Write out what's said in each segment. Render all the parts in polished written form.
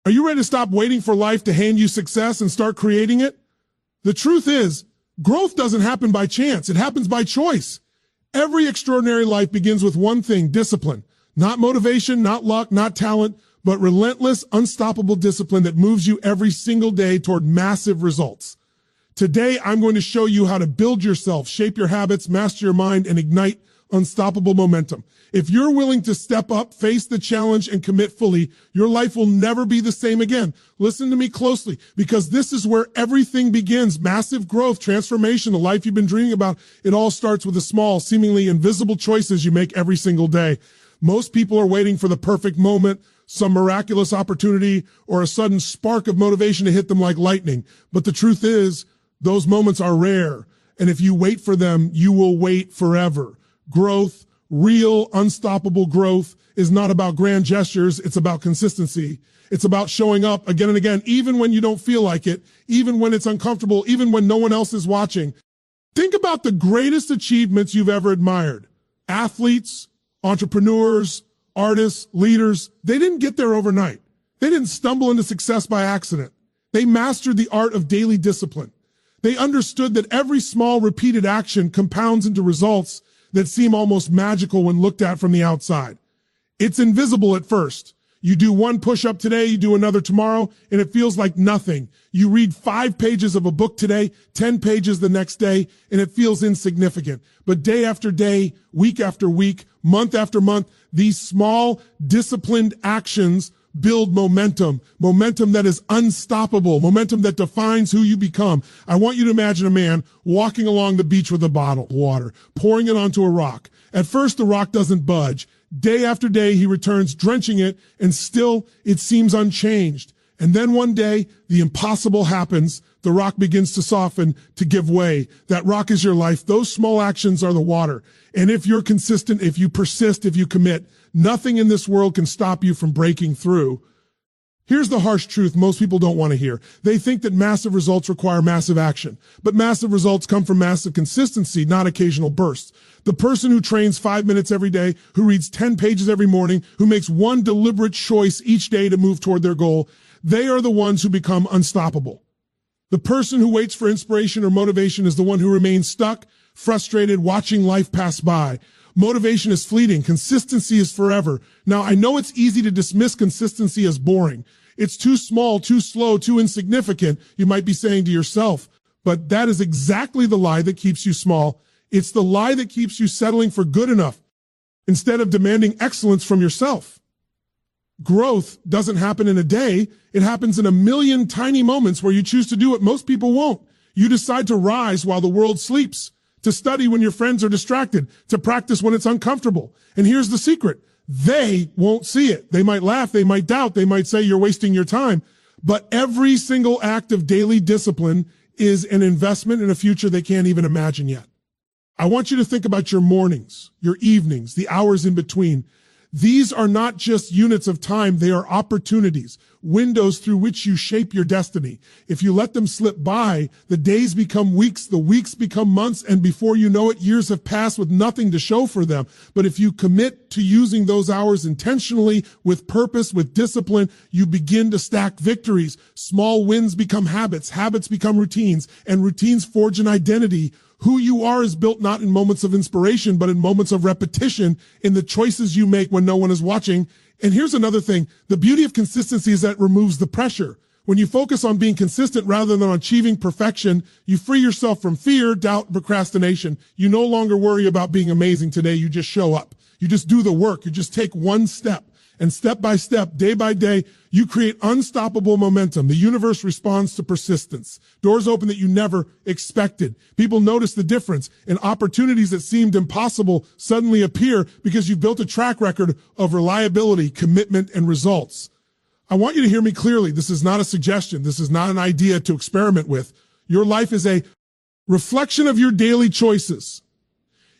Are you ready to stop waiting for life to hand you success and start creating it? The truth is, growth doesn't happen by chance. It happens by choice. Every extraordinary life begins with one thing: discipline. Not motivation, not luck, not talent, but relentless, unstoppable discipline that moves you every single day toward massive results. Today, I'm going to show you how to build yourself, shape your habits, master your mind, and ignite unstoppable momentum. If you're willing to step up, face the challenge, and commit fully, your life will never be the same again. Listen to me closely, because this is where everything begins. Massive growth, transformation, the life you've been dreaming about. It all starts with the small, seemingly invisible choices you make every single day. Most people are waiting for the perfect moment, some miraculous opportunity, or a sudden spark of motivation to hit them like lightning. But the truth is, those moments are rare. And if you wait for them, you will wait forever. Growth, real, unstoppable growth, is not about grand gestures. It's about consistency. It's about showing up again and again, even when you don't feel like it, even when it's uncomfortable, even when no one else is watching. Think about the greatest achievements you've ever admired. Athletes, entrepreneurs, artists, leaders, they didn't get there overnight. They didn't stumble into success by accident. They mastered the art of daily discipline. They understood that every small repeated action compounds into results that seem almost magical when looked at from the outside. It's invisible at first. You do one push-up today, you do another tomorrow, and it feels like nothing. You read 5 pages of a book today, 10 pages the next day, and it feels insignificant. But day after day, week after week, month after month, these small, disciplined actions build momentum that is unstoppable, momentum that defines who you become. I want you to imagine a man walking along the beach with a bottle of water, pouring it onto a rock. At first, the rock doesn't budge. Day after day, he returns, drenching it, and still it seems unchanged. And then one day, the impossible happens. The rock begins to soften, to give way. That rock is your life. Those small actions are the water. And if you're consistent, if you persist, if you commit, nothing in this world can stop you from breaking through. Here's the harsh truth most people don't want to hear. They think that massive results require massive action. But massive results come from massive consistency, not occasional bursts. The person who trains 5 minutes every day, who reads 10 pages every morning, who makes one deliberate choice each day to move toward their goal, they are the ones who become unstoppable. The person who waits for inspiration or motivation is the one who remains stuck, frustrated, watching life pass by. Motivation is fleeting. Consistency is forever. Now, I know it's easy to dismiss consistency as boring. It's too small, too slow, too insignificant, you might be saying to yourself. But that is exactly the lie that keeps you small. It's the lie that keeps you settling for good enough instead of demanding excellence from yourself. Growth doesn't happen in a day. It happens in a million tiny moments where you choose to do what most people won't. You decide to rise while the world sleeps, to study when your friends are distracted, to practice when it's uncomfortable. And here's the secret. They won't see it. They might laugh, they might doubt, they might say you're wasting your time. But every single act of daily discipline is an investment in a future they can't even imagine yet. I want you to think about your mornings, your evenings, the hours in between. These are not just units of time, they are opportunities, windows through which you shape your destiny. If you let them slip by, the days become weeks, the weeks become months, and before you know it, years have passed with nothing to show for them. But if you commit to using those hours intentionally, with purpose, with discipline, you begin to stack victories. Small wins become habits, habits become routines, and routines forge an identity. Who you are is built not in moments of inspiration, but in moments of repetition, in the choices you make when no one is watching. And here's another thing. The beauty of consistency is that it removes the pressure. When you focus on being consistent rather than on achieving perfection, you free yourself from fear, doubt, and procrastination. You no longer worry about being amazing today. You just show up. You just do the work. You just take one step. And step by step, day by day, you create unstoppable momentum. The universe responds to persistence. Doors open that you never expected. People notice the difference, and opportunities that seemed impossible suddenly appear because you've built a track record of reliability, commitment, and results. I want you to hear me clearly. This is not a suggestion. This is not an idea to experiment with. Your life is a reflection of your daily choices.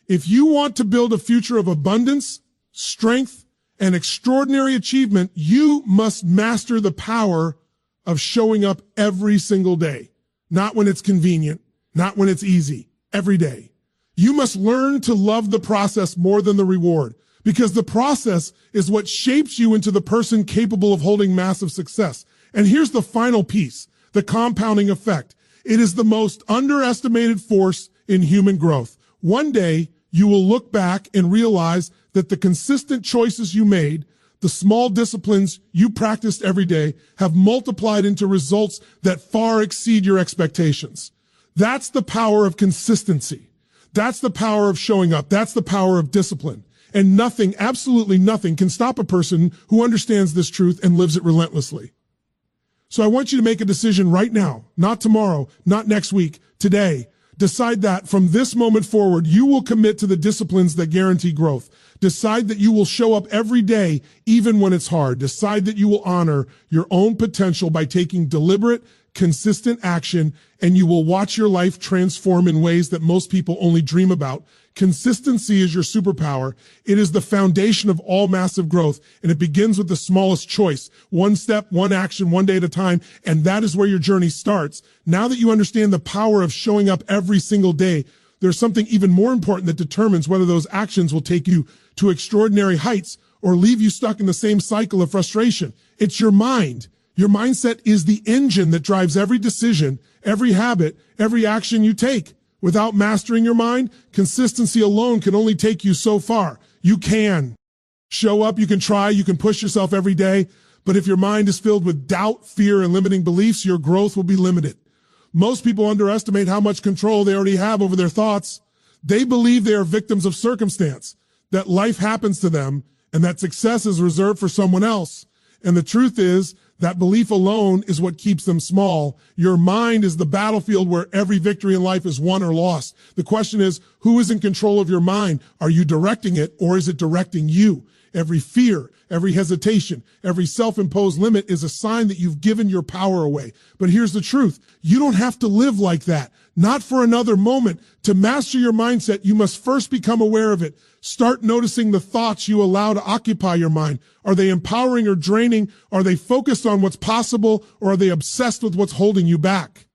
If you want to build a future of abundance, strength, and extraordinary achievement, you must master the power of showing up every single day. Not when it's convenient, not when it's easy, every day. You must learn to love the process more than the reward, because the process is what shapes you into the person capable of holding massive success. And here's the final piece, the compounding effect. It is the most underestimated force in human growth. One day, you will look back and realize that the consistent choices you made, the small disciplines you practiced every day, have multiplied into results that far exceed your expectations. That's the power of consistency. That's the power of showing up. That's the power of discipline. And nothing, absolutely nothing, can stop a person who understands this truth and lives it relentlessly. So I want you to make a decision right now, not tomorrow, not next week, today. Decide that from this moment forward, you will commit to the disciplines that guarantee growth. Decide that you will show up every day, even when it's hard. Decide that you will honor your own potential by taking deliberate, consistent action, and you will watch your life transform in ways that most people only dream about. Consistency is your superpower. It is the foundation of all massive growth, and it begins with the smallest choice. One step, one action, one day at a time, and that is where your journey starts. Now that you understand the power of showing up every single day, there's something even more important that determines whether those actions will take you to extraordinary heights or leave you stuck in the same cycle of frustration. It's your mind. Your mindset is the engine that drives every decision, every habit, every action you take. Without mastering your mind, consistency alone can only take you so far. You can show up, you can try, you can push yourself every day, but if your mind is filled with doubt, fear, and limiting beliefs, your growth will be limited. Most people underestimate how much control they already have over their thoughts. They believe they are victims of circumstance, that life happens to them, and that success is reserved for someone else. And the truth is, that belief alone is what keeps them small. Your mind is the battlefield where every victory in life is won or lost. The question is, who is in control of your mind? Are you directing it, or is it directing you? Every fear, every hesitation, every self-imposed limit is a sign that you've given your power away. But here's the truth. You don't have to live like that. Not for another moment. To master your mindset, you must first become aware of it. Start noticing the thoughts you allow to occupy your mind. Are they empowering or draining? Are they focused on what's possible, or are they obsessed with what's holding you back?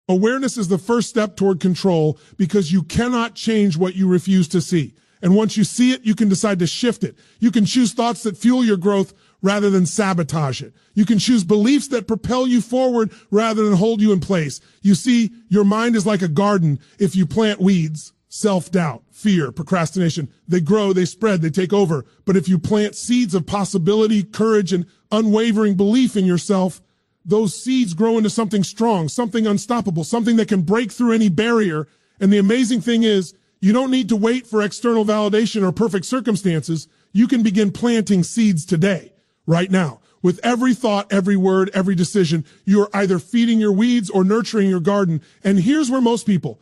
Awareness is the first step toward control, because you cannot change what you refuse to see. And once you see it, you can decide to shift it. You can choose thoughts that fuel your growth rather than sabotage it. You can choose beliefs that propel you forward rather than hold you in place. You see, your mind is like a garden. If you plant weeds, self-doubt, fear, procrastination, they grow, they spread, they take over. But if you plant seeds of possibility, courage, and unwavering belief in yourself, those seeds grow into something strong, something unstoppable, something that can break through any barrier. And the amazing thing is, you don't need to wait for external validation or perfect circumstances. You can begin planting seeds today, right now. With every thought, every word, every decision, you are either feeding your weeds or nurturing your garden. And here's where most people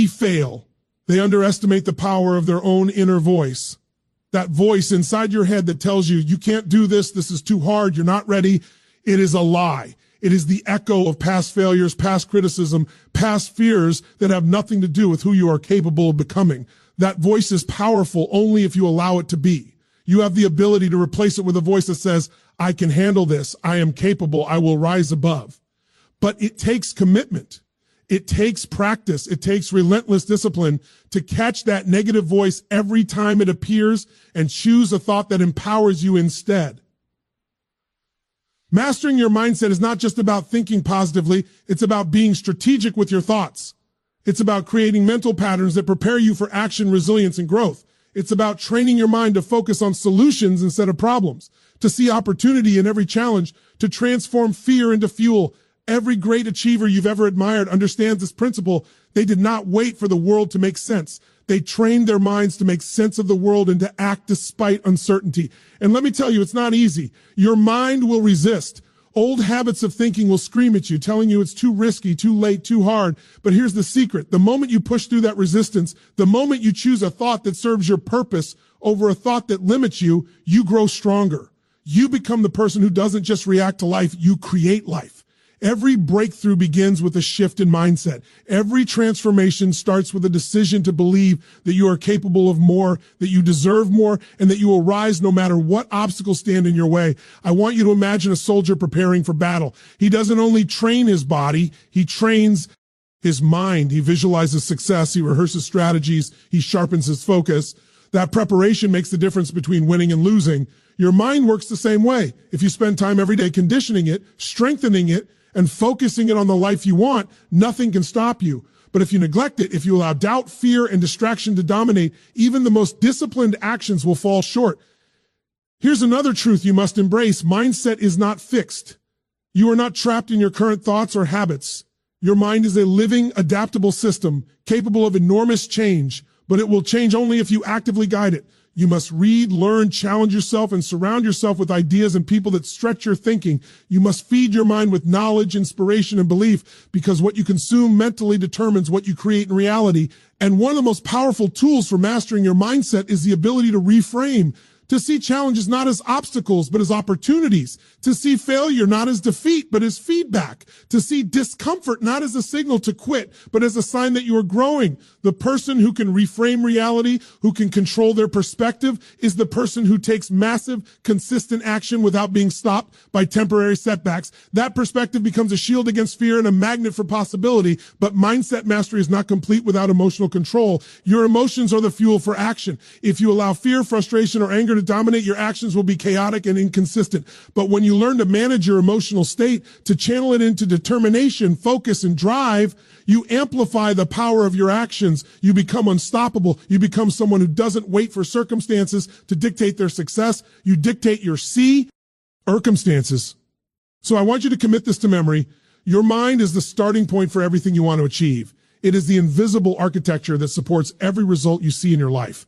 fail. They underestimate the power of their own inner voice. That voice inside your head that tells you, you can't do this, this is too hard, you're not ready. It is a lie. It is the echo of past failures, past criticism, past fears that have nothing to do with who you are capable of becoming. That voice is powerful only if you allow it to be. You have the ability to replace it with a voice that says, I can handle this, I am capable, I will rise above. But it takes commitment. It takes practice. It takes relentless discipline to catch that negative voice every time it appears and choose a thought that empowers you instead. Mastering your mindset is not just about thinking positively. It's about being strategic with your thoughts. It's about creating mental patterns that prepare you for action, resilience, and growth. It's about training your mind to focus on solutions instead of problems, to see opportunity in every challenge, to transform fear into fuel. Every great achiever you've ever admired understands this principle. They did not wait for the world to make sense. They trained their minds to make sense of the world and to act despite uncertainty. And let me tell you, it's not easy. Your mind will resist. Old habits of thinking will scream at you, telling you it's too risky, too late, too hard. But here's the secret. The moment you push through that resistance, the moment you choose a thought that serves your purpose over a thought that limits you, you grow stronger. You become the person who doesn't just react to life, you create life. Every breakthrough begins with a shift in mindset. Every transformation starts with a decision to believe that you are capable of more, that you deserve more, and that you will rise no matter what obstacles stand in your way. I want you to imagine a soldier preparing for battle. He doesn't only train his body, he trains his mind. He visualizes success, he rehearses strategies, he sharpens his focus. That preparation makes the difference between winning and losing. Your mind works the same way. If you spend time every day conditioning it, strengthening it, and focusing it on the life you want, nothing can stop you. But if you neglect it, if you allow doubt, fear, and distraction to dominate, even the most disciplined actions will fall short. Here's another truth you must embrace. Mindset is not fixed. You are not trapped in your current thoughts or habits. Your mind is a living, adaptable system capable of enormous change, but it will change only if you actively guide it. You must read, learn, challenge yourself, and surround yourself with ideas and people that stretch your thinking. You must feed your mind with knowledge, inspiration, and belief, because what you consume mentally determines what you create in reality. And one of the most powerful tools for mastering your mindset is the ability to reframe, to see challenges not as obstacles, but as opportunities, to see failure not as defeat, but as feedback, to see discomfort not as a signal to quit, but as a sign that you are growing. The person who can reframe reality, who can control their perspective, is the person who takes massive, consistent action without being stopped by temporary setbacks. That perspective becomes a shield against fear and a magnet for possibility, but mindset mastery is not complete without emotional control. Your emotions are the fuel for action. If you allow fear, frustration, or anger to dominate, your actions will be chaotic and inconsistent. But when you learn to manage your emotional state, to channel it into determination, focus, and drive, you amplify the power of your actions. You become unstoppable. You become someone who doesn't wait for circumstances to dictate their success. You dictate your circumstances. So I want you to commit this to memory. Your mind is the starting point for everything you want to achieve. It is the invisible architecture that supports every result you see in your life.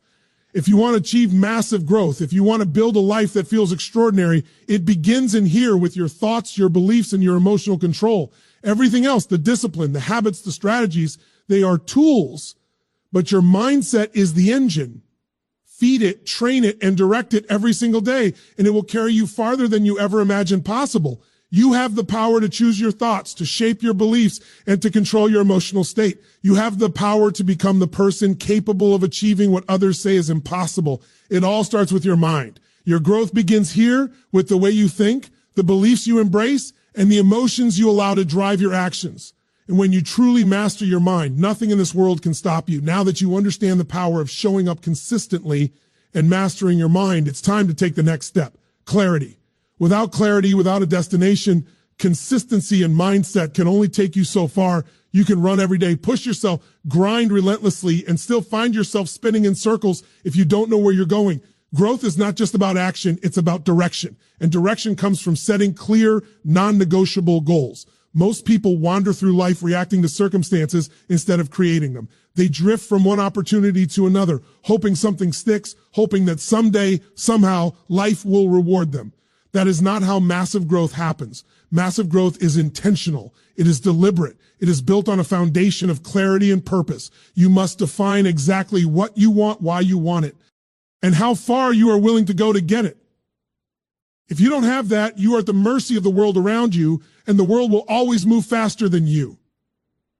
If you want to achieve massive growth, if you want to build a life that feels extraordinary, it begins in here with your thoughts, your beliefs, and your emotional control. Everything else, the discipline, the habits, the strategies, they are tools, but your mindset is the engine. Feed it, train it, and direct it every single day, and it will carry you farther than you ever imagined possible. You have the power to choose your thoughts, to shape your beliefs, and to control your emotional state. You have the power to become the person capable of achieving what others say is impossible. It all starts with your mind. Your growth begins here with the way you think, the beliefs you embrace, and the emotions you allow to drive your actions. And when you truly master your mind, nothing in this world can stop you. Now that you understand the power of showing up consistently and mastering your mind, it's time to take the next step. Clarity. Without clarity, without a destination, consistency and mindset can only take you so far. You can run every day, push yourself, grind relentlessly, and still find yourself spinning in circles if you don't know where you're going. Growth is not just about action, it's about direction. And direction comes from setting clear, non-negotiable goals. Most people wander through life reacting to circumstances instead of creating them. They drift from one opportunity to another, hoping something sticks, hoping that someday, somehow, life will reward them. That is not how massive growth happens. Massive growth is intentional. It is deliberate. It is built on a foundation of clarity and purpose. You must define exactly what you want, why you want it, and how far you are willing to go to get it. If you don't have that, you are at the mercy of the world around you, and the world will always move faster than you.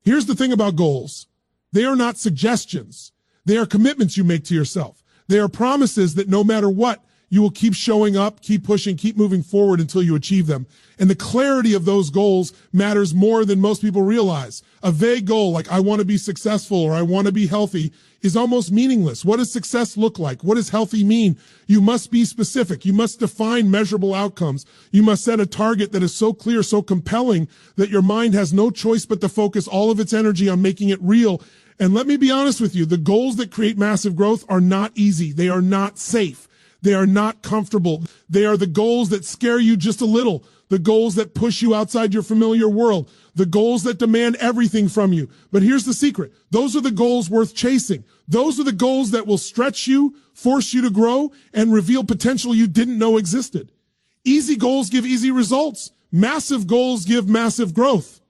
Here's the thing about goals. They are not suggestions. They are commitments you make to yourself. They are promises that no matter what, you will keep showing up, keep pushing, keep moving forward until you achieve them. And the clarity of those goals matters more than most people realize. A vague goal like I want to be successful or I want to be healthy is almost meaningless. What does success look like? What does healthy mean? You must be specific. You must define measurable outcomes. You must set a target that is so clear, so compelling that your mind has no choice but to focus all of its energy on making it real. And let me be honest with you, the goals that create massive growth are not easy. They are not safe. They are not comfortable. They are the goals that scare you just a little, the goals that push you outside your familiar world, the goals that demand everything from you. But here's the secret. Those are the goals worth chasing. Those are the goals that will stretch you, force you to grow, and reveal potential you didn't know existed. Easy goals give easy results. Massive goals give massive growth.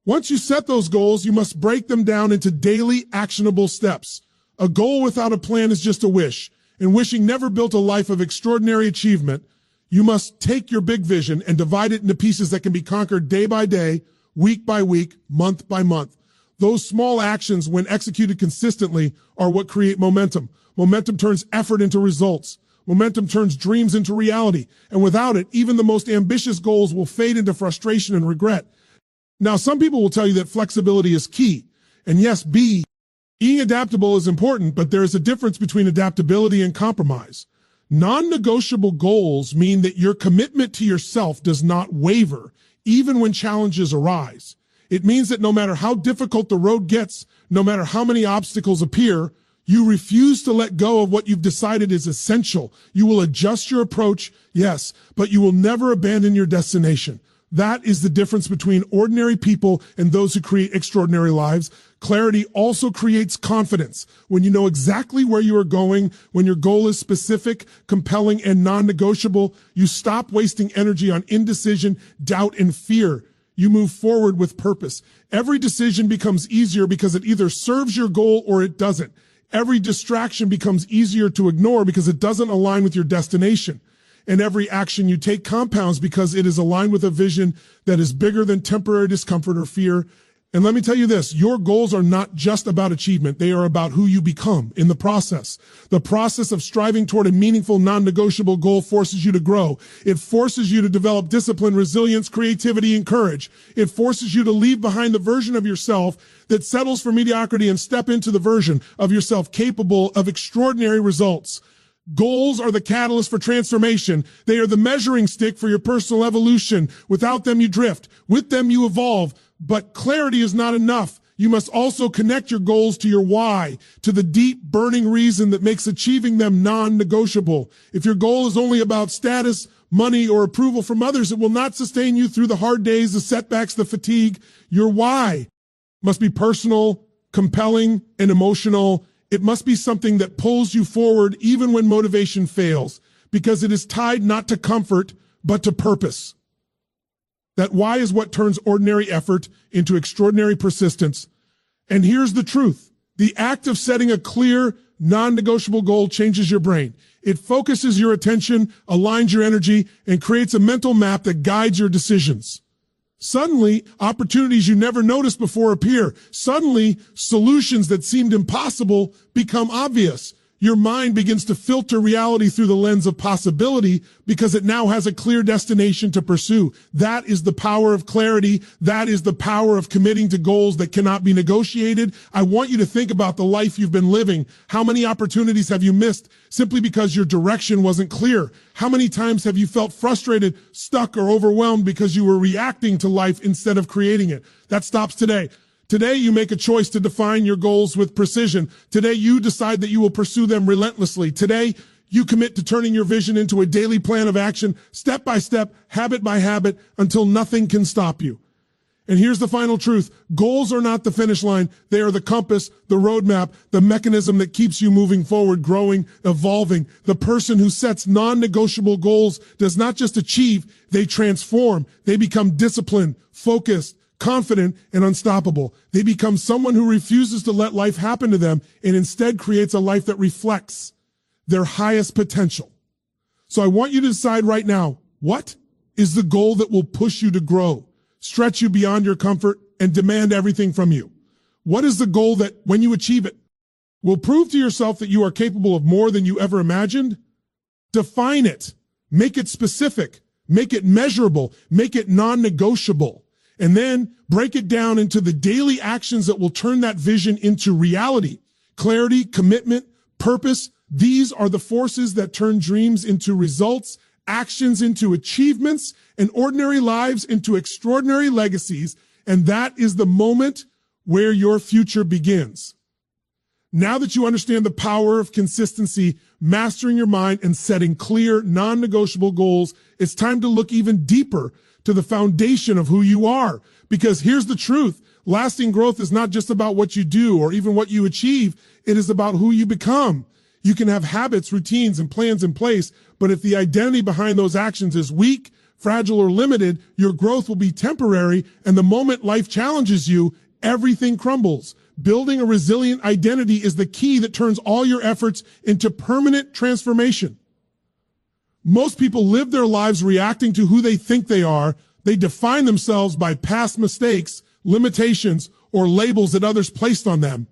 Once you set those goals, you must break them down into daily actionable steps. A goal without a plan is just a wish. And wishing never built a life of extraordinary achievement. You must take your big vision and divide it into pieces that can be conquered day by day, week by week, month by month. Those small actions, when executed consistently, are what create momentum. Momentum turns effort into results. Momentum turns dreams into reality. And without it, even the most ambitious goals will fade into frustration and regret. Now, some people will tell you that flexibility is key. And yes, be Being adaptable is important, but there is a difference between adaptability and compromise. Non-negotiable goals mean that your commitment to yourself does not waver, even when challenges arise. It means that no matter how difficult the road gets, no matter how many obstacles appear, you refuse to let go of what you've decided is essential. You will adjust your approach, yes, but you will never abandon your destination. That is the difference between ordinary people and those who create extraordinary lives. Clarity also creates confidence. When you know exactly where you are going, when your goal is specific, compelling, and non-negotiable, you stop wasting energy on indecision, doubt, and fear. You move forward with purpose. Every decision becomes easier because it either serves your goal or it doesn't. Every distraction becomes easier to ignore because it doesn't align with your destination. And every action you take compounds because it is aligned with a vision that is bigger than temporary discomfort or fear. And let me tell you this, your goals are not just about achievement. They are about who you become in the process. The process of striving toward a meaningful, non-negotiable goal forces you to grow. It forces you to develop discipline, resilience, creativity, and courage. It forces you to leave behind the version of yourself that settles for mediocrity and step into the version of yourself capable of extraordinary results. Goals are the catalyst for transformation. They are the measuring stick for your personal evolution. Without them, you drift. With them, you evolve. But clarity is not enough. You must also connect your goals to your why, to the deep, burning reason that makes achieving them non-negotiable. If your goal is only about status, money, or approval from others, it will not sustain you through the hard days, the setbacks, the fatigue. Your why must be personal, compelling, and emotional. It must be something that pulls you forward even when motivation fails, because it is tied not to comfort, but to purpose. That why is what turns ordinary effort into extraordinary persistence. And here's the truth. The act of setting a clear, non-negotiable goal changes your brain. It focuses your attention, aligns your energy, and creates a mental map that guides your decisions. Suddenly, opportunities you never noticed before appear. Suddenly, solutions that seemed impossible become obvious. Your mind begins to filter reality through the lens of possibility because it now has a clear destination to pursue. That is the power of clarity. That is the power of committing to goals that cannot be negotiated. I want you to think about the life you've been living. How many opportunities have you missed simply because your direction wasn't clear? How many times have you felt frustrated, stuck, or overwhelmed because you were reacting to life instead of creating it? That stops today. Today, you make a choice to define your goals with precision. Today, you decide that you will pursue them relentlessly. Today, you commit to turning your vision into a daily plan of action, step by step, habit by habit, until nothing can stop you. And here's the final truth. Goals are not the finish line. They are the compass, the roadmap, the mechanism that keeps you moving forward, growing, evolving. The person who sets non-negotiable goals does not just achieve, they transform. They become disciplined, focused, confident, and unstoppable. They become someone who refuses to let life happen to them and instead creates a life that reflects their highest potential. So I want you to decide right now, what is the goal that will push you to grow, stretch you beyond your comfort, and demand everything from you? What is the goal that, when you achieve it, will prove to yourself that you are capable of more than you ever imagined? Define it. Make it specific. Make it measurable. Make it non-negotiable. And then break it down into the daily actions that will turn that vision into reality. Clarity, commitment, purpose. These are the forces that turn dreams into results, actions into achievements, and ordinary lives into extraordinary legacies. And that is the moment where your future begins. Now that you understand the power of consistency, mastering your mind, and setting clear, non-negotiable goals, it's time to look even deeper to the foundation of who you are. Because here's the truth. Lasting growth is not just about what you do or even what you achieve. It is about who you become. You can have habits, routines, and plans in place, but if the identity behind those actions is weak, fragile, or limited, your growth will be temporary, and the moment life challenges you, everything crumbles. Building a resilient identity is the key that turns all your efforts into permanent transformation. Most people live their lives reacting to who they think they are. They define themselves by past mistakes, limitations, or labels that others placed on them.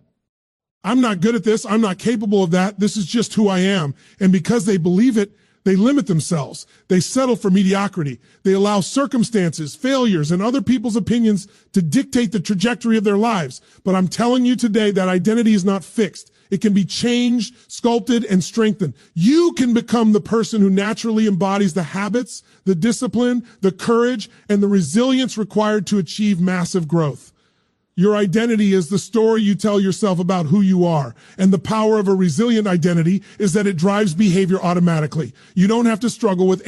I'm not good at this. I'm not capable of that. This is just who I am. And because they believe it, They limit themselves. They settle for mediocrity. They allow circumstances, failures, and other people's opinions to dictate the trajectory of their lives. But I'm telling you today that identity is not fixed. It can be changed, sculpted, and strengthened. You can become the person who naturally embodies the habits, the discipline, the courage, and the resilience required to achieve massive growth. Your identity is the story you tell yourself about who you are. And the power of a resilient identity is that it drives behavior automatically. You don't have to struggle with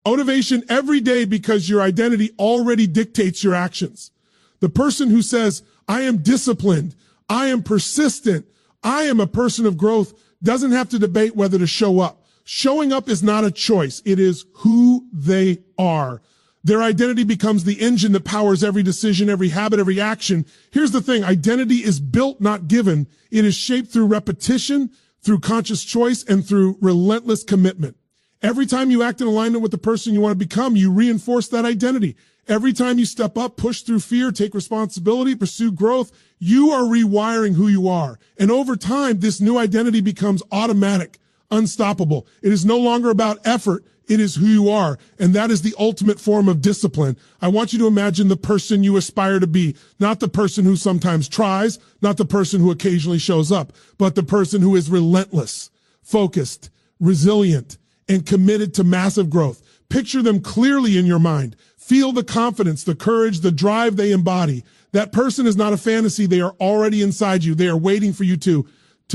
motivation every day because your identity already dictates your actions. The person who says, I am disciplined, I am persistent, I am a person of growth, doesn't have to debate whether to show up. Showing up is not a choice. It is who they are. Their identity becomes the engine that powers every decision, every habit, every action. Here's the thing. Identity is built, not given. It is shaped through repetition, through conscious choice, and through relentless commitment. Every time you act in alignment with the person you want to become, you reinforce that identity. Every time you step up, push through fear, take responsibility, pursue growth, you are rewiring who you are. And over time, this new identity becomes automatic, unstoppable. It is no longer about effort. It is who you are, and that is the ultimate form of discipline. I want you to imagine the person you aspire to be, not the person who sometimes tries, not the person who occasionally shows up, but the person who is relentless, focused, resilient, and committed to massive growth. Picture them clearly in your mind. Feel the confidence, the courage, the drive they embody. That person is not a fantasy. They are already inside you. They are waiting for you to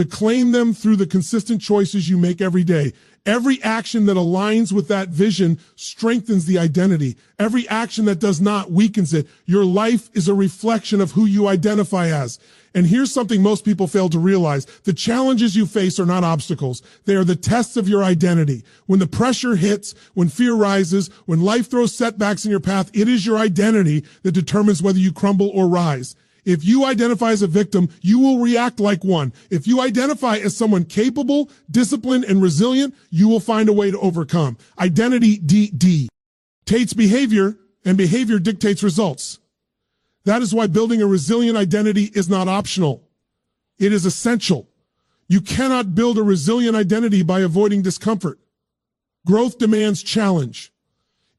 claim them through the consistent choices you make every day. Every action that aligns with that vision strengthens the identity. Every action that does not weakens it. Your life is a reflection of who you identify as. And here's something most people fail to realize. The challenges you face are not obstacles. They are the tests of your identity. When the pressure hits, when fear rises, when life throws setbacks in your path, it is your identity that determines whether you crumble or rise. If you identify as a victim, you will react like one. If you identify as someone capable, disciplined, and resilient, you will find a way to overcome. Identity dictates behavior, and behavior dictates results. That is why building a resilient identity is not optional. It is essential. You cannot build a resilient identity by avoiding discomfort. Growth demands challenge.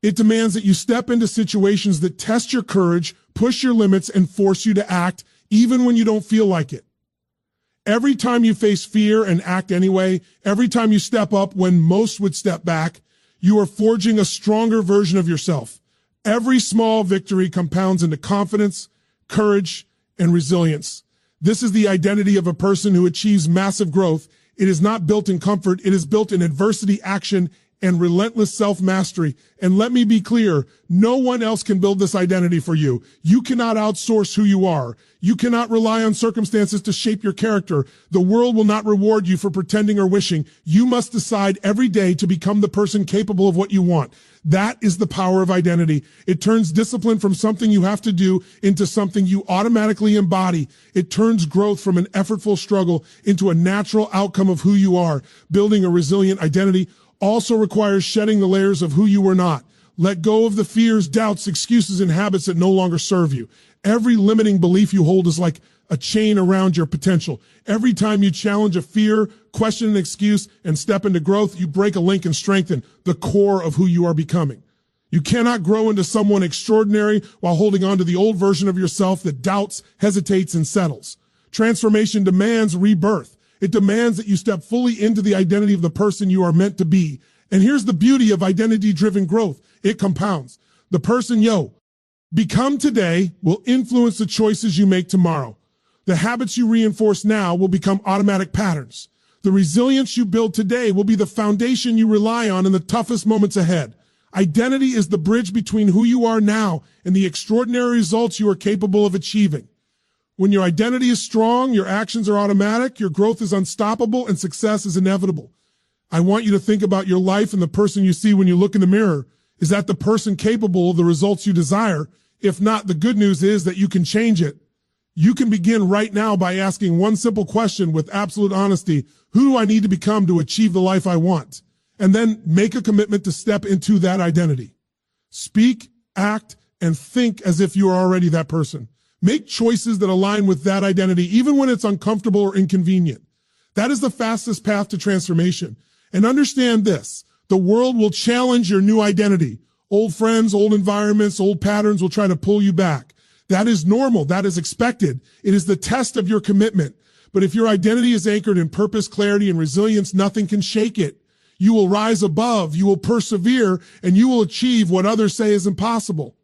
It demands that you step into situations that test your courage, push your limits, and force you to act even when you don't feel like it. Every time you face fear and act anyway, every time you step up when most would step back, you are forging a stronger version of yourself. Every small victory compounds into confidence, courage, and resilience. This is the identity of a person who achieves massive growth. It is not built in comfort. It is built in adversity, action, and relentless self-mastery. And let me be clear, no one else can build this identity for you. You cannot outsource who you are. You cannot rely on circumstances to shape your character. The world will not reward you for pretending or wishing. You must decide every day to become the person capable of what you want. That is the power of identity. It turns discipline from something you have to do into something you automatically embody. It turns growth from an effortful struggle into a natural outcome of who you are. Building a resilient identity also requires shedding the layers of who you were not. Let go of the fears, doubts, excuses, and habits that no longer serve you. Every limiting belief you hold is like a chain around your potential. Every time you challenge a fear, question an excuse, and step into growth, you break a link and strengthen the core of who you are becoming. You cannot grow into someone extraordinary while holding on to the old version of yourself that doubts, hesitates, and settles. Transformation demands rebirth. It demands that you step fully into the identity of the person you are meant to be. And here's the beauty of identity-driven growth. It compounds. The person become today will influence the choices you make tomorrow. The habits you reinforce now will become automatic patterns. The resilience you build today will be the foundation you rely on in the toughest moments ahead. Identity is the bridge between who you are now and the extraordinary results you are capable of achieving. When your identity is strong, your actions are automatic, your growth is unstoppable, and success is inevitable. I want you to think about your life and the person you see when you look in the mirror. Is that the person capable of the results you desire? If not, the good news is that you can change it. You can begin right now by asking one simple question with absolute honesty. Who do I need to become to achieve the life I want? And then make a commitment to step into that identity. Speak, act, and think as if you are already that person. Make choices that align with that identity, even when it's uncomfortable or inconvenient. That is the fastest path to transformation. And understand this, The world will challenge your new identity. Old friends, old environments, old patterns will try to pull you back. That is normal. That is expected. It is the test of your commitment. But if your identity is anchored in purpose, clarity, and resilience, nothing can shake it. You will rise above, you will persevere, and you will achieve what others say is impossible.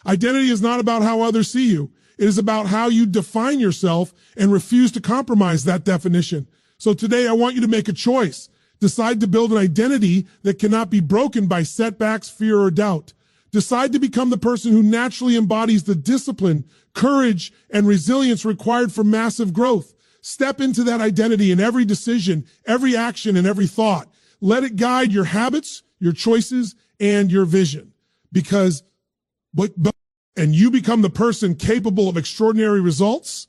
Identity is not about how others see you. It is about how you define yourself and refuse to compromise that definition. So today I want you to make a choice. Decide to build an identity that cannot be broken by setbacks, fear, or doubt. Decide to become the person who naturally embodies the discipline, courage, and resilience required for massive growth. Step into that identity in every decision, every action, and every thought. Let it guide your habits, your choices, and your vision. And you become the person capable of extraordinary results,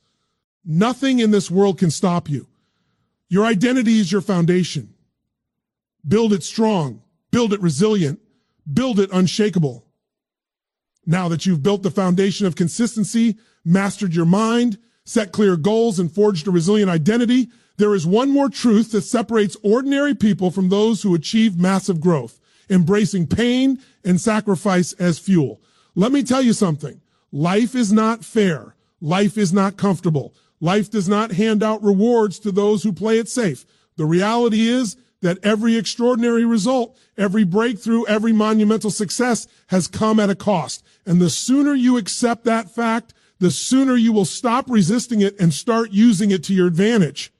nothing in this world can stop you. Your identity is your foundation. Build it strong, build it resilient, build it unshakable. Now that you've built the foundation of consistency, mastered your mind, set clear goals, and forged a resilient identity, there is one more truth that separates ordinary people from those who achieve massive growth, embracing pain and sacrifice as fuel. Let me tell you something. Life is not fair. Life is not comfortable. Life does not hand out rewards to those who play it safe. The reality is that every extraordinary result, every breakthrough, every monumental success has come at a cost. And the sooner you accept that fact, the sooner you will stop resisting it and start using it to your advantage.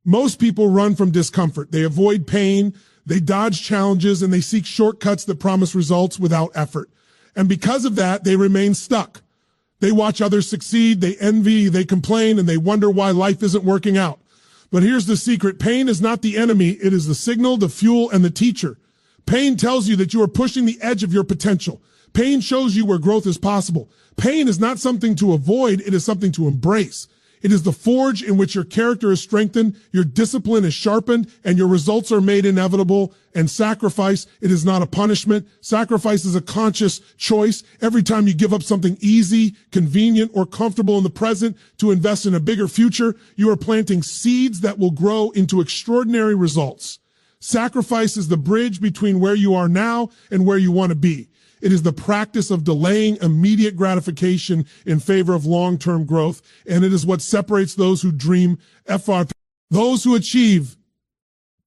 Most people run from discomfort. They avoid pain, they dodge challenges, and they seek shortcuts that promise results without effort. And because of that, they remain stuck. They watch others succeed, they envy, they complain, and they wonder why life isn't working out. But here's the secret. Pain is not the enemy. It is the signal, the fuel, and the teacher. Pain tells you that you are pushing the edge of your potential. Pain shows you where growth is possible. Pain is not something to avoid. It is something to embrace. It is the forge in which your character is strengthened, your discipline is sharpened, and your results are made inevitable. And sacrifice, it is not a punishment. Sacrifice is a conscious choice. Every time you give up something easy, convenient, or comfortable in the present to invest in a bigger future, you are planting seeds that will grow into extraordinary results. Sacrifice is the bridge between where you are now and where you want to be. It is the practice of delaying immediate gratification in favor of long-term growth, and it is what separates those who dream, those who achieve.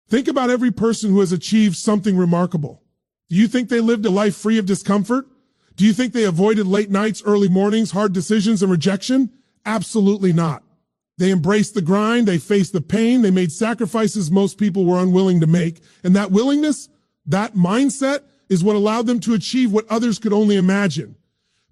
Think about every person who has achieved something remarkable. Do you think they lived a life free of discomfort? Do you think they avoided late nights, early mornings, hard decisions, and rejection? Absolutely not. They embraced the grind, they faced the pain, they made sacrifices most people were unwilling to make, and that willingness, that mindset, is what allowed them to achieve what others could only imagine.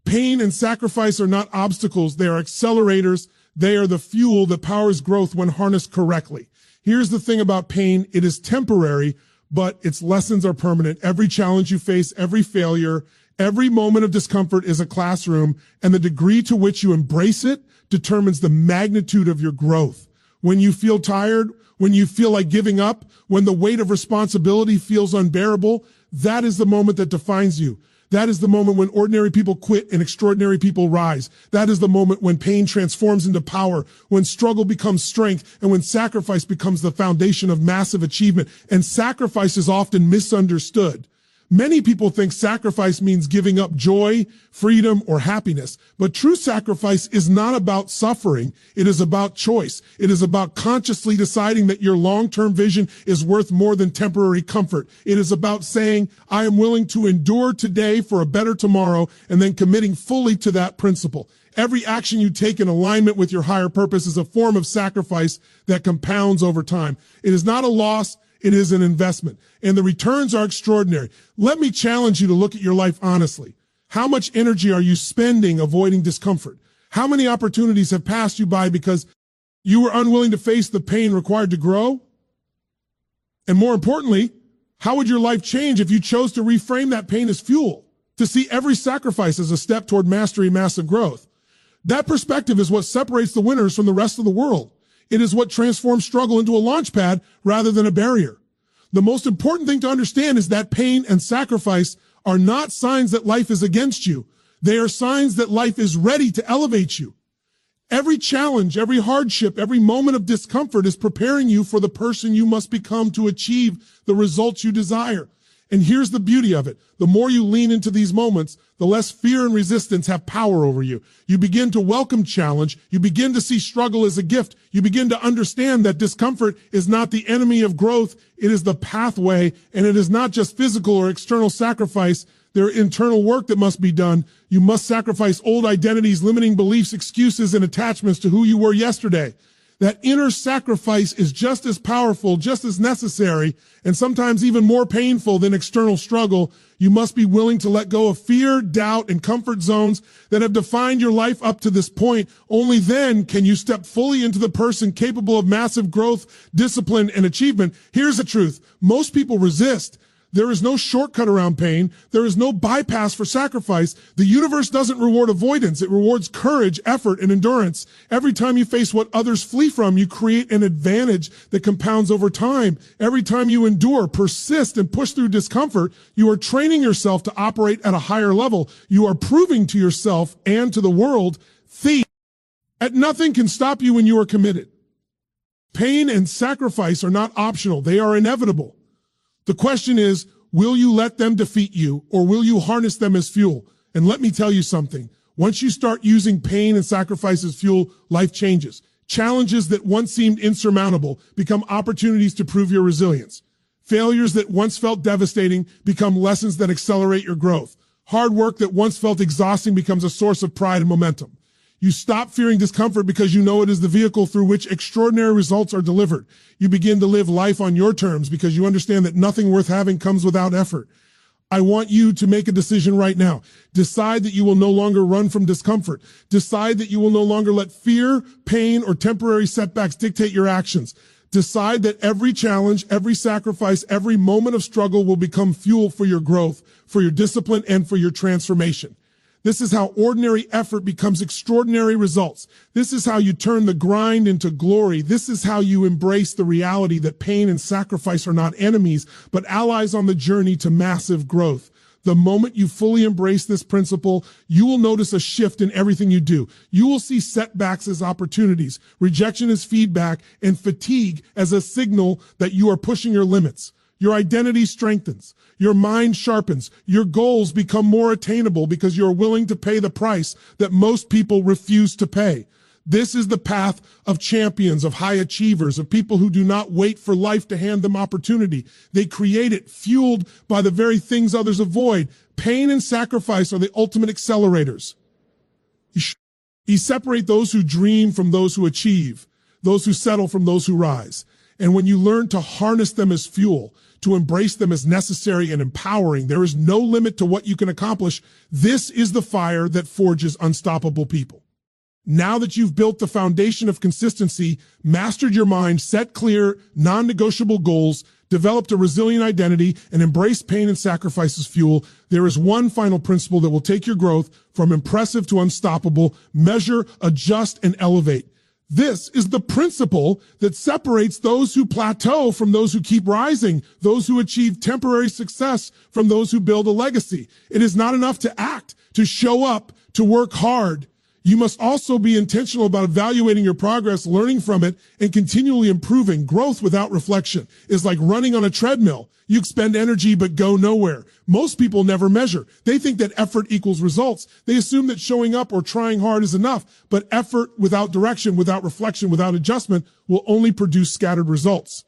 Pain and sacrifice are not obstacles. They are accelerators. They are the fuel that powers growth when harnessed correctly. Here's the thing about pain. It is temporary, but its lessons are permanent. Every challenge you face, every failure, every moment of discomfort is a classroom, and the degree to which you embrace it determines the magnitude of your growth. When you feel tired, when you feel like giving up, when the weight of responsibility feels unbearable, that is the moment that defines you. That is the moment when ordinary people quit and extraordinary people rise. That is the moment when pain transforms into power, when struggle becomes strength, and when sacrifice becomes the foundation of massive achievement. And sacrifice is often misunderstood. Many people think sacrifice means giving up joy, freedom, or happiness. But true sacrifice is not about suffering. It is about choice. It is about consciously deciding that your long-term vision is worth more than temporary comfort. It is about saying, I am willing to endure today for a better tomorrow, and then committing fully to that principle. Every action you take in alignment with your higher purpose is a form of sacrifice that compounds over time. It is not a loss. It is an investment, and the returns are extraordinary. Let me challenge you to look at your life honestly. How much energy are you spending avoiding discomfort? How many opportunities have passed you by because you were unwilling to face the pain required to grow? And more importantly, how would your life change if you chose to reframe that pain as fuel, to see every sacrifice as a step toward mastery and massive growth? That perspective is what separates the winners from the rest of the world. It is what transforms struggle into a launch pad rather than a barrier. The most important thing to understand is that pain and sacrifice are not signs that life is against you. They are signs that life is ready to elevate you. Every challenge, every hardship, every moment of discomfort is preparing you for the person you must become to achieve the results you desire. And here's the beauty of it. The more you lean into these moments, the less fear and resistance have power over you. You begin to welcome challenge. You begin to see struggle as a gift. You begin to understand that discomfort is not the enemy of growth. It is the pathway, and it is not just physical or external sacrifice. There is internal work that must be done. You must sacrifice old identities, limiting beliefs, excuses, and attachments to who you were yesterday. That inner sacrifice is just as powerful, just as necessary, and sometimes even more painful than external struggle. You must be willing to let go of fear, doubt, and comfort zones that have defined your life up to this point. Only then can you step fully into the person capable of massive growth, discipline, and achievement. Here's the truth. Most people resist. There is no shortcut around pain. There is no bypass for sacrifice. The universe doesn't reward avoidance. It rewards courage, effort, and endurance. Every time you face what others flee from, you create an advantage that compounds over time. Every time you endure, persist, and push through discomfort, you are training yourself to operate at a higher level. You are proving to yourself and to the world, that nothing can stop you when you are committed. Pain and sacrifice are not optional. They are inevitable. The question is, will you let them defeat you, or will you harness them as fuel? And let me tell you something. Once you start using pain and sacrifice as fuel, life changes. Challenges that once seemed insurmountable become opportunities to prove your resilience. Failures that once felt devastating become lessons that accelerate your growth. Hard work that once felt exhausting becomes a source of pride and momentum. You stop fearing discomfort because you know it is the vehicle through which extraordinary results are delivered. You begin to live life on your terms because you understand that nothing worth having comes without effort. I want you to make a decision right now. Decide that you will no longer run from discomfort. Decide that you will no longer let fear, pain, or temporary setbacks dictate your actions. Decide that every challenge, every sacrifice, every moment of struggle will become fuel for your growth, for your discipline, and for your transformation. This is how ordinary effort becomes extraordinary results. This is how you turn the grind into glory. This is how you embrace the reality that pain and sacrifice are not enemies, but allies on the journey to massive growth. The moment you fully embrace this principle, you will notice a shift in everything you do. You will see setbacks as opportunities, rejection as feedback, and fatigue as a signal that you are pushing your limits. Your identity strengthens. Your mind sharpens. Your goals become more attainable because you're willing to pay the price that most people refuse to pay. This is the path of champions, of high achievers, of people who do not wait for life to hand them opportunity. They create it, fueled by the very things others avoid. Pain and sacrifice are the ultimate accelerators. You separate those who dream from those who achieve, those who settle from those who rise. And when you learn to harness them as fuel, to embrace them as necessary and empowering, there is no limit to what you can accomplish. This is the fire that forges unstoppable people. Now that you've built the foundation of consistency, mastered your mind, set clear, non-negotiable goals, developed a resilient identity, and embraced pain and sacrifice as fuel, there is one final principle that will take your growth from impressive to unstoppable. Measure, adjust, and elevate. This is the principle that separates those who plateau from those who keep rising, those who achieve temporary success from those who build a legacy. It is not enough to act, to show up, to work hard. You must also be intentional about evaluating your progress, learning from it, and continually improving. Growth without reflection is like running on a treadmill. You expend energy but go nowhere. Most people never measure. They think that effort equals results. They assume that showing up or trying hard is enough, but effort without direction, without reflection, without adjustment will only produce scattered results.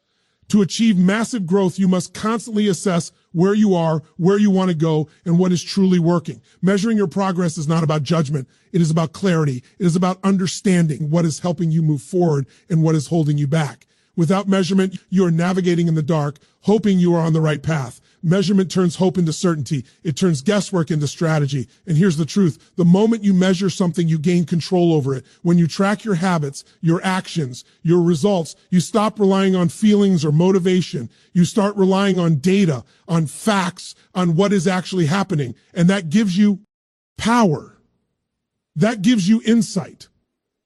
To achieve massive growth, you must constantly assess where you are, where you want to go, and what is truly working. Measuring your progress is not about judgment. It is about clarity. It is about understanding what is helping you move forward and what is holding you back. Without measurement, you are navigating in the dark, hoping you are on the right path. Measurement turns hope into certainty. It turns guesswork into strategy. And here's the truth. The moment you measure something, you gain control over it. When you track your habits, your actions, your results, you stop relying on feelings or motivation. You start relying on data, on facts, on what is actually happening. And that gives you power. That gives you insight.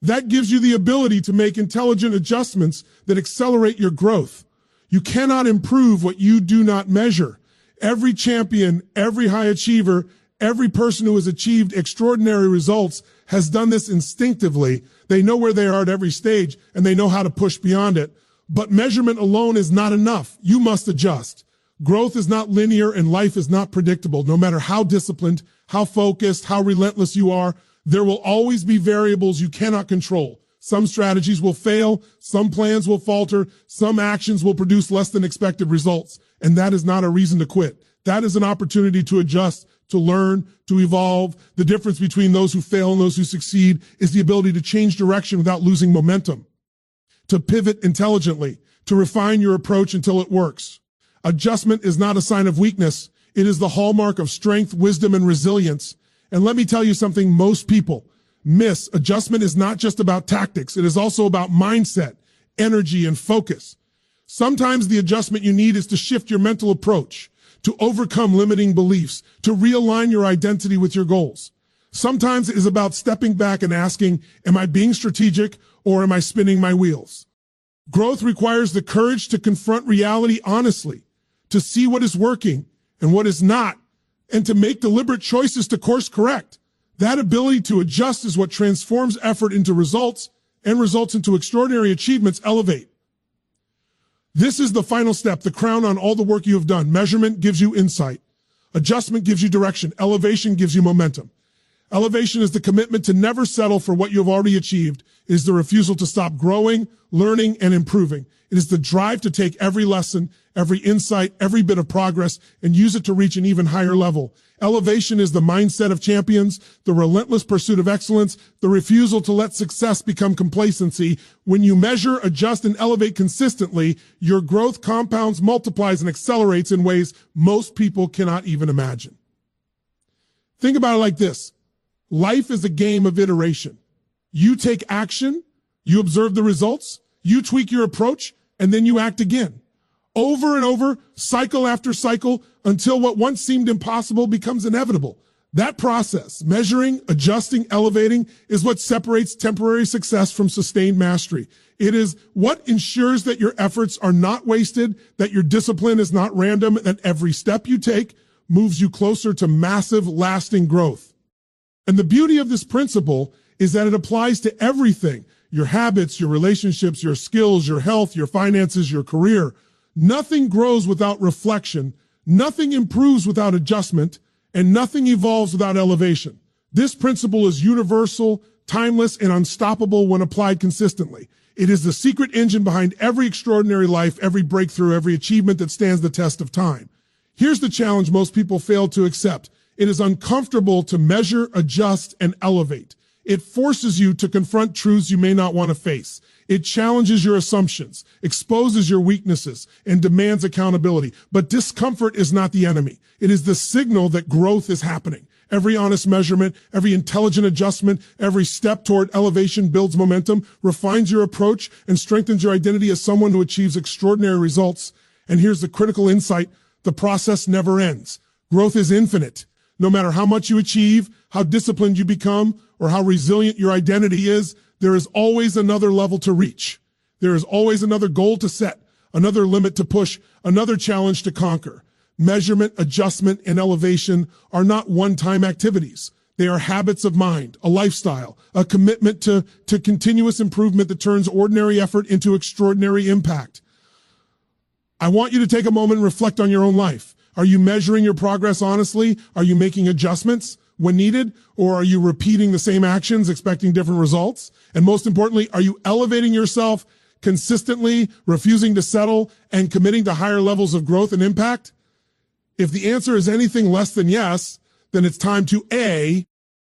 That gives you the ability to make intelligent adjustments that accelerate your growth. You cannot improve what you do not measure. Every champion, every high achiever, every person who has achieved extraordinary results has done this instinctively. They know where they are at every stage, and they know how to push beyond it. But measurement alone is not enough. You must adjust. Growth is not linear and life is not predictable. No matter how disciplined, how focused, how relentless you are, there will always be variables you cannot control. Some strategies will fail, some plans will falter, some actions will produce less than expected results. And that is not a reason to quit. That is an opportunity to adjust, to learn, to evolve. The difference between those who fail and those who succeed is the ability to change direction without losing momentum, to pivot intelligently, to refine your approach until it works. Adjustment is not a sign of weakness. It is the hallmark of strength, wisdom, and resilience. And let me tell you something most people miss. Adjustment is not just about tactics. It is also about mindset, energy, and focus. Sometimes the adjustment you need is to shift your mental approach, to overcome limiting beliefs, to realign your identity with your goals. Sometimes it is about stepping back and asking, am I being strategic or am I spinning my wheels? Growth requires the courage to confront reality honestly, to see what is working and what is not, and to make deliberate choices to course correct. That ability to adjust is what transforms effort into results and results into extraordinary achievements. Elevate. This is the final step, the crown on all the work you have done. Measurement gives you insight. Adjustment gives you direction. Elevation gives you momentum. Elevation is the commitment to never settle for what you have already achieved. It is the refusal to stop growing, learning, and improving. It is the drive to take every lesson, every insight, every bit of progress, and use it to reach an even higher level. Elevation is the mindset of champions, the relentless pursuit of excellence, the refusal to let success become complacency. When you measure, adjust, and elevate consistently, your growth compounds, multiplies, and accelerates in ways most people cannot even imagine. Think about it like this. Life is a game of iteration. You take action, you observe the results, you tweak your approach, and then you act again. Over and over, cycle after cycle, until what once seemed impossible becomes inevitable. That process, measuring, adjusting, elevating, is what separates temporary success from sustained mastery. It is what ensures that your efforts are not wasted, that your discipline is not random, that every step you take moves you closer to massive, lasting growth. And the beauty of this principle is that it applies to everything: your habits, your relationships, your skills, your health, your finances, your career. Nothing grows without reflection, nothing improves without adjustment, and nothing evolves without elevation. This principle is universal, timeless, and unstoppable when applied consistently. It is the secret engine behind every extraordinary life, every breakthrough, every achievement that stands the test of time. Here's the challenge most people fail to accept. It is uncomfortable to measure, adjust, and elevate. It forces you to confront truths you may not want to face. It challenges your assumptions, exposes your weaknesses, and demands accountability. But discomfort is not the enemy. It is the signal that growth is happening. Every honest measurement, every intelligent adjustment, every step toward elevation builds momentum, refines your approach, and strengthens your identity as someone who achieves extraordinary results. And here's the critical insight: the process never ends. Growth is infinite. No matter how much you achieve, how disciplined you become, or how resilient your identity is, there is always another level to reach. There is always another goal to set, another limit to push, another challenge to conquer. Measurement, adjustment, and elevation are not one-time activities. They are habits of mind, a lifestyle, a commitment to continuous improvement that turns ordinary effort into extraordinary impact. I want you to take a moment and reflect on your own life. Are you measuring your progress honestly? Are you making adjustments when needed? Or are you repeating the same actions, expecting different results? And most importantly, are you elevating yourself consistently, refusing to settle, and committing to higher levels of growth and impact? If the answer is anything less than yes, then it's time to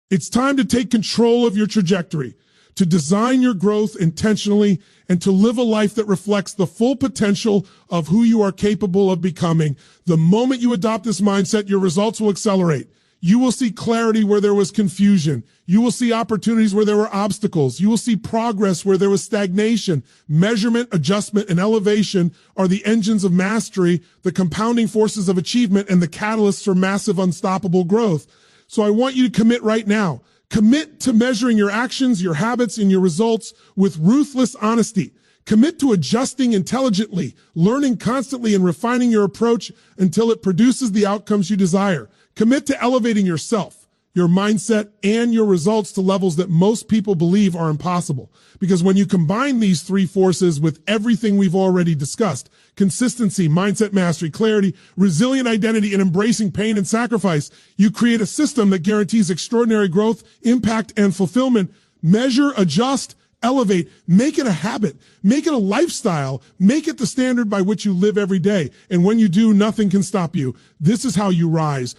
it's time to take control of your trajectory, to design your growth intentionally, and to live a life that reflects the full potential of who you are capable of becoming. The moment you adopt this mindset, your results will accelerate. You will see clarity where there was confusion. You will see opportunities where there were obstacles. You will see progress where there was stagnation. Measurement, adjustment, and elevation are the engines of mastery, the compounding forces of achievement, and the catalysts for massive, unstoppable growth. So I want you to commit right now. Commit to measuring your actions, your habits, and your results with ruthless honesty. Commit to adjusting intelligently, learning constantly, and refining your approach until it produces the outcomes you desire. Commit to elevating yourself, your mindset, and your results to levels that most people believe are impossible. Because when you combine these three forces with everything we've already discussed, consistency, mindset mastery, clarity, resilient identity, and embracing pain and sacrifice, you create a system that guarantees extraordinary growth, impact, and fulfillment. Measure, adjust, elevate, make it a habit, make it a lifestyle, make it the standard by which you live every day. And when you do, nothing can stop you. This is how you rise